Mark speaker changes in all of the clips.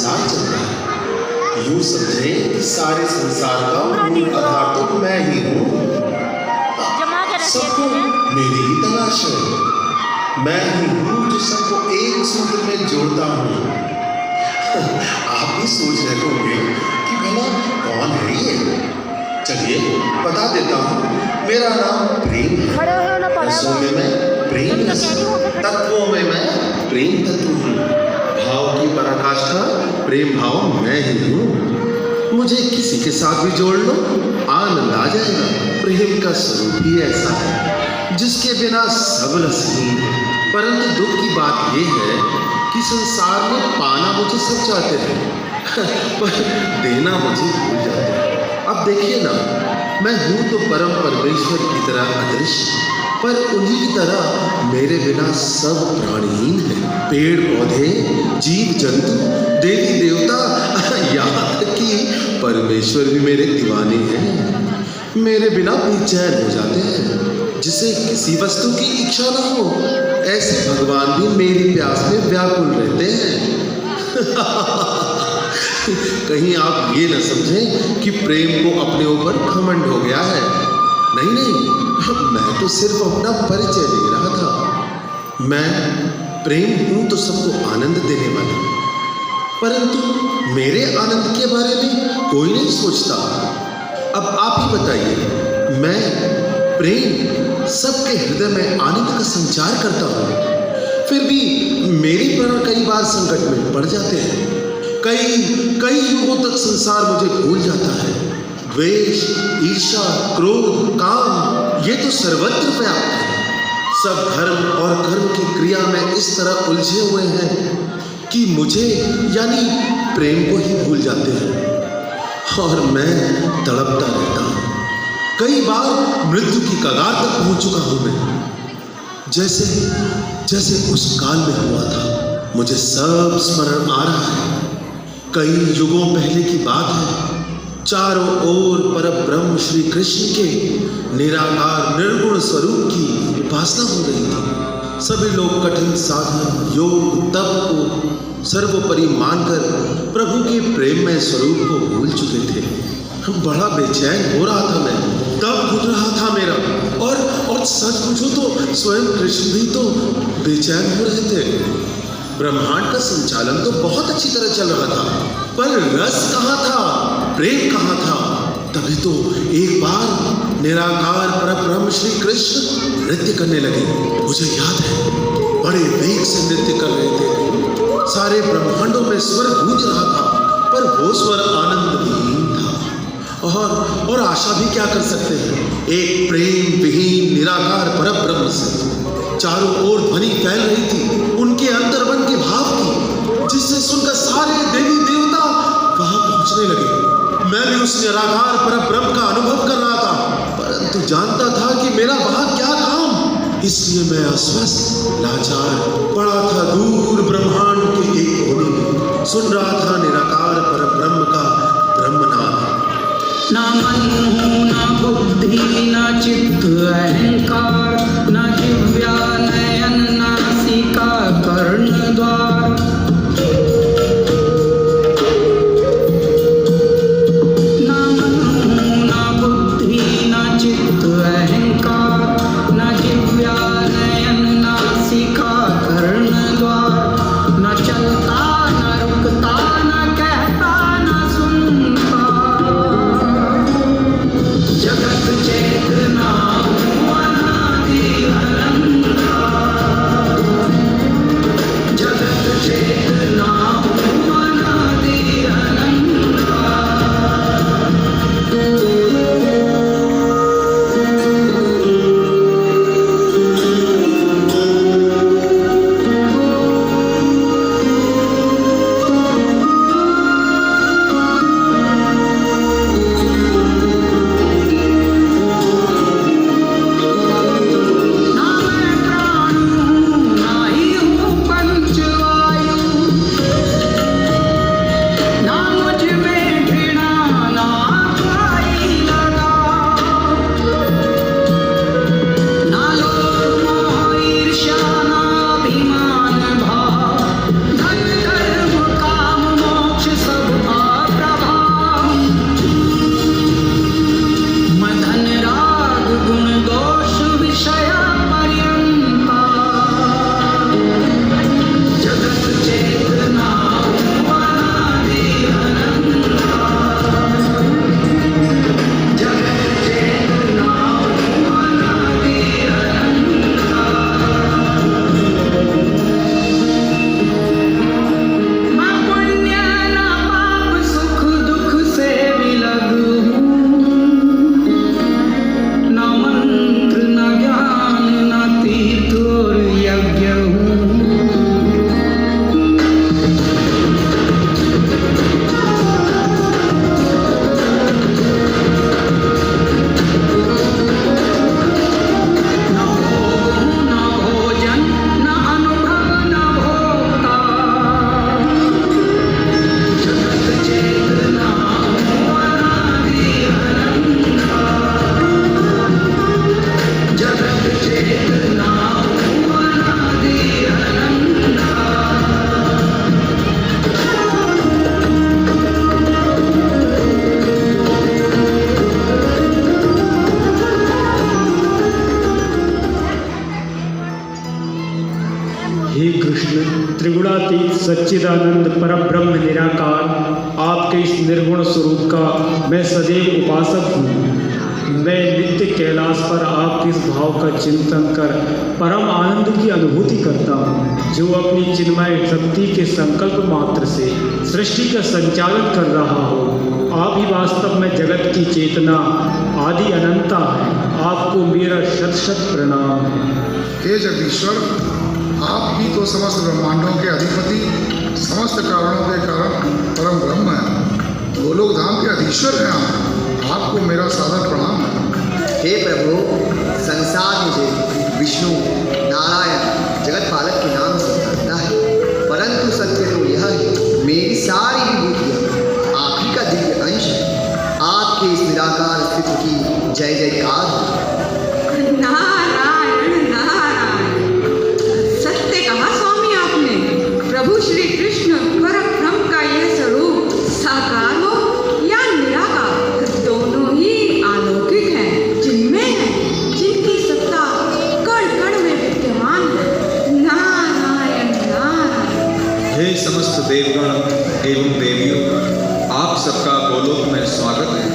Speaker 1: संसार चलता है। यूं समझे कि सारे संसार का मूल आधार तो मैं ही हूँ। सबको मेरी ही तलाश है। मैं ही हूँ जो सबको एक सूत्र में जोड़ता हूँ। आप भी सोच रहे होंगे कि भला कौन है ये? चलिए बता देता हूँ। मेरा नाम प्रेम है। रसों में मैं प्रेम रस, तत्वों में मैं प्रेम तत्व हूँ। भाव की पराकाष्ठा प्रेम भाव मैं ही हूँ। मुझे किसी के साथ भी जोड़ लो, आनंद आ जाएगा। प्रेम का स्वरूप ही ऐसा है जिसके बिना सब रसहीन है। परंतु दुख की बात यह है कि संसार में पाना मुझे सब चाहते हैं पर देना मुझे भूल जाते हैं। अब देखिए ना, मैं हूँ तो परम परमेश्वर की तरह अदृश्य, पर उन्हीं की तरह मेरे बिना सब प्राणीहीन है। पेड़ पौधे, जीव जंतु, देवी देवता, यहाँ तक कि परमेश्वर भी मेरे दीवाने हैं। मेरे बिना बेचैन हो जाते हैं। जिसे किसी वस्तु की इच्छा ना हो, ऐसे भगवान भी मेरी प्यास में व्याकुल रहते हैं। कहीं आप ये न समझें कि प्रेम को अपने ऊपर घमंड हो गया है। नहीं नहीं, मैं तो सिर्फ अपना परिचय दे रहा था। मैं प्रेम हूं तो सबको आनंद देने वाला, परंतु मेरे आनंद के बारे में कोई नहीं सोचता। अब आप ही बताइए, मैं प्रेम सबके हृदय में आनंद का संचार करता हूँ, फिर भी मेरे प्राण कई बार संकट में पड़ जाते हैं। कई युगों तक संसार मुझे भूल जाता है। द्वेष, ईर्ष्या, क्रोध, काम, ये तो सर्वत्र व्याप्त है। सब धर्म और कर्म की क्रिया में इस तरह उलझे हुए हैं कि मुझे यानी प्रेम को ही भूल जाते हैं और मैं तड़पता रहता हूँ। कई बार मृत्यु की कगार तक पहुंच चुका हूं मैं। जैसे उस काल में हुआ था, मुझे सब स्मरण आ रहा है। कई युगों पहले की बात है। चारों ओर परब्रह्म श्री कृष्ण के निराकार निर्गुण स्वरूप की उपासना हो रही थी। सभी लोग कठिन साधन, योग, तप को सर्वोपरि मानकर प्रभु के प्रेम में स्वरूप को भूल चुके थे। बड़ा बेचैन हो रहा था मैं, तब घुट रहा था मेरा। और सच पूछो तो स्वयं कृष्ण भी तो बेचैन हो रहे थे। ब्रह्मांड का संचालन तो बहुत अच्छी तरह चल रहा था, पर रस कहाँ था, प्रेम कहाँ था? तभी तो एक बार निराकार परब्रह्म श्री कृष्ण नृत्य करने लगे। मुझे याद है, बड़े वेग से नृत्य कर रहे थे। सारे ब्रह्मांडों में स्वर गूंज रहा था, पर वो स्वर आनंद विहीन था। और आशा भी क्या कर सकते हैं एक प्रेम विहीन निराकार परब्रह्म से। चारों ओर ध्वनि फैल रही थी उनके अंतर्मन के भाव की, जिससे सुनकर सारे देवी देवता वहां पहुंचने लगे। मैं भी उस निराकार परब्रह्म का अनुभव कर रहा था, परंतु जानता था कि मेरा वहां क्या काम। इसलिए मैं अस्वस्थ, लाचार पड़ा था दूर ब्रह्मांड के एक कोने में, सुन रहा था निराकार परब्रह्म का ब्रह्मनाद।
Speaker 2: ना मन हूँ, ना बुद्धि, ना चित्त अहंकार, ना जिह्वा नयन नासिका कर्ण द्वार। ना मन हूँ, ना बुद्धि, ना चित्त अहंकार, ना जिह्वा नयन नासिका कर्ण द्वार। न चलता, न रुकता, न कहता, न सुनता। जगत चेतना हूँ अनादि अनंता। जगत चेतना
Speaker 3: सच्चिदानंद परब्रह्म निराकार आपके इस निर्गुण स्वरूप का मैं सदैव उपासक हूँ। मैं नित्य कैलाश पर आपके इस भाव का चिंतन कर परम आनंद की अनुभूति करता हूँ, जो अपनी चिन्मय शक्ति के संकल्प मात्र से सृष्टि का संचालन कर रहा हो। आप ही वास्तव में जगत की चेतना आदि अनंता है। आपको मेरा शत शत प्रणाम है।
Speaker 4: हे जगदीश्वर, आप ही तो समस्त ब्रह्मांडों के अधिपति, समस्त कारणों के कारण परम ब्रह्म है, गोलोक धाम के अधीश्वर हैं आप। आपको मेरा सादर प्रणाम है।
Speaker 5: हे प्रभु, संसार मुझे विष्णु नारायण जगत पालक के नाम से जानता है, परंतु सत्य तो यह है मेरी सारी विभूतियाँ आप ही का दिव्य अंश है। आपके इस निराकार अस्तित्व की जय जयकार है।
Speaker 6: नारायण नारायण, सत्य कहा स्वामी आपने। प्रभु श्री कृष्ण परब्रह्म का यह स्वरूप साकार हो या निराकार, दोनों ही अलौकिक हैं, जिनमें है, जिनकी सत्ता कण कण में विद्यमान है। नारायण नारायण।
Speaker 1: हे समस्त देवगण एवं देवियों, आप सबका गोलोक में स्वागत है।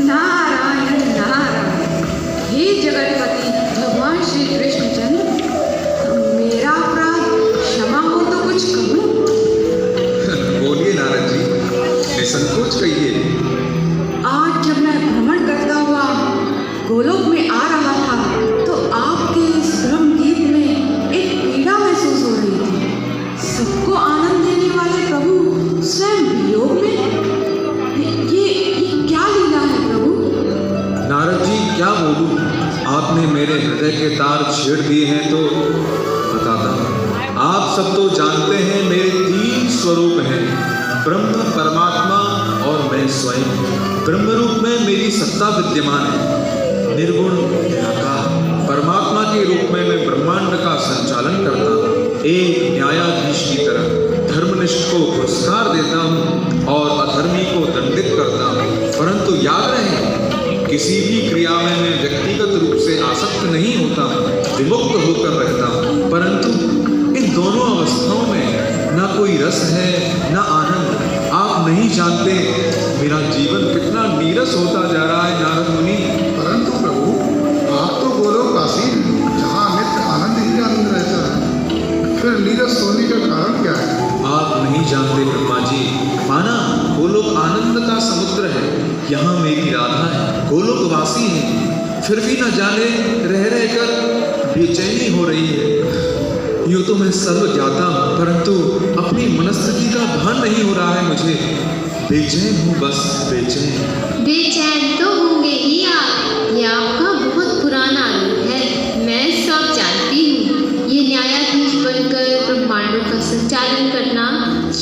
Speaker 6: नारायण नारायण। हे जगतपति भगवान श्री कृष्णचंद्र, मेरा अपराध क्षमा हो तो कुछ कहूँ?
Speaker 1: बोलिए नारद जी, निसंकोच कहिए।
Speaker 6: आज जब मैं भ्रमण करता हुआ गोलोक में आ रहा था, तो आपके इस ब्रह्म गीत में एक पीड़ा महसूस हो रही थी। सबको आनंद देने वाले प्रभु स्वयं वियोग में, ये क्या लीला है प्रभु?
Speaker 1: नारद जी क्या बोलूं, आपने मेरे हृदय के तार छेड़ दिए हैं। तो बताता हूं, आप सब तो जानते हैं मेरे तीन स्वरूप हैं, ब्रह्म, परमात्मा और मैं स्वयं। ब्रह्म रूप में मेरी सत्ता विद्यमान है, निर्गुण निराकार। परमात्मा के रूप में मैं ब्रह्मांड का संचालन करता हूँ, एक न्यायाधीश की तरह धर्मनिष्ठ को पुरस्कार देता हूँ और अधर्मी को दंडित करता हूँ। परंतु याद रहे, किसी भी क्रिया में मैं व्यक्तिगत रूप से आसक्त नहीं होता, विमुक्त होकर रहता हूँ। परंतु इन दोनों अवस्थाओं में ना कोई रस है ना आनंद। आप नहीं जानते मेरा जीवन कितना नीरस होता जा रहा है नारद मुनि।
Speaker 4: परंतु प्रभु, आप तो गोलोकवासी हैं, जहाँ नित्य आनंद ही आनंद रहता है, फिर नीरस होने का कारण क्या है?
Speaker 1: आप नहीं जानते ब्रह्मा जी, माना गोलोक आनंद का समुद्र है, यहाँ मेरी राधा है, गोलोकवासी है, फिर भी न जाने रह रहकर बेचैनी हो रही है। यूँ तो मैं सर्व ज्ञाता हूँ, परंतु अपनी मनस्थिति का भान नहीं हो रहा है मुझे। बेचैन हूँ, बस बेचैन।
Speaker 7: बेचैन तो होंगे ही आप, ये आपका बहुत पुराना रूप है। मैं सब जानती हूँ। ये न्यायाधीश बनकर ब्रह्मांडों का संचालन करना,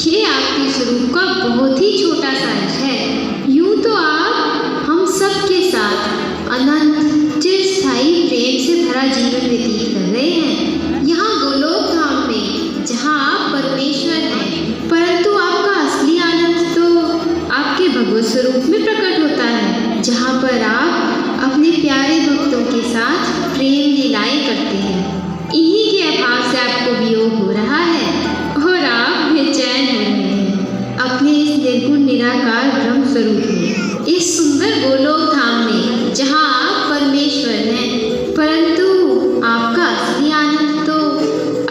Speaker 7: ये आपके स्वरूप का बहुत ही छोटा सा अंश है। यूँ तो आप हम सब के साथ अनंत चिरस्थायी प्रेम से भरा जीवन व्यतीत कर रहे हैं, यहाँ गोलोक धाम में, जहाँ आप परमेश्वर हैं। परंतु आपका असली आनंद तो आपके भगवत स्वरूप में प्रकट होता है, जहाँ पर आप अपने प्यारे भक्तों के साथ प्रेम लीलाएं करते हैं। इन्हीं के अभाव से आपको वियोग हो रहा है और आप बेचैन हो रहे हैं अपने इस निर्गुण निराकार ब्रह्म स्वरूप में, इस सुंदर गोलोक धाम में, जहाँ आप परमेश्वर हैं। परंतु आपका असली आनंद तो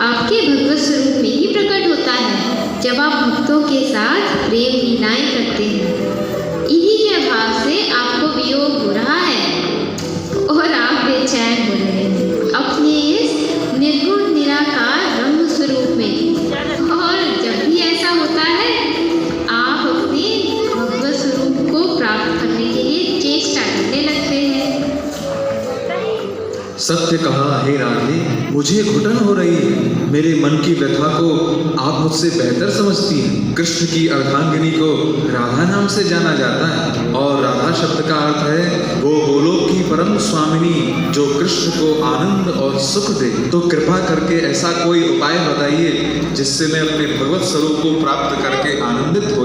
Speaker 7: आपके भगवत स्वरूप में ही प्रकट होता है, जब आप भक्तों के साथ प्रेम लीलाएं करते हैं। इन्हीं के अभाव से आपको वियोग हो रहा है और आप बेचैन हो रहे हैं अपने इस निर्गुण निराकार ब्रह्म स्वरूप में। और जब भी ऐसा होता है, आप अपने भगवत स्वरूप को प्राप्त करने के लिए चेष्टा करने लगते हैं।
Speaker 1: सत्य कहा हे राधे, मुझे घुटन हो रही है। मेरे मन की व्यथा को आप मुझसे बेहतर समझती हैं। कृष्ण की अर्धांगिनी को राधा नाम से जाना जाता है और राधा शब्द का अर्थ है वो गोलोक की परम स्वामिनी, जो कृष्ण को आनंद और सुख दे। तो कृपा करके ऐसा कोई उपाय बताइए जिससे मैं अपने भगवत स्वरूप को प्राप्त करके आनंदित हो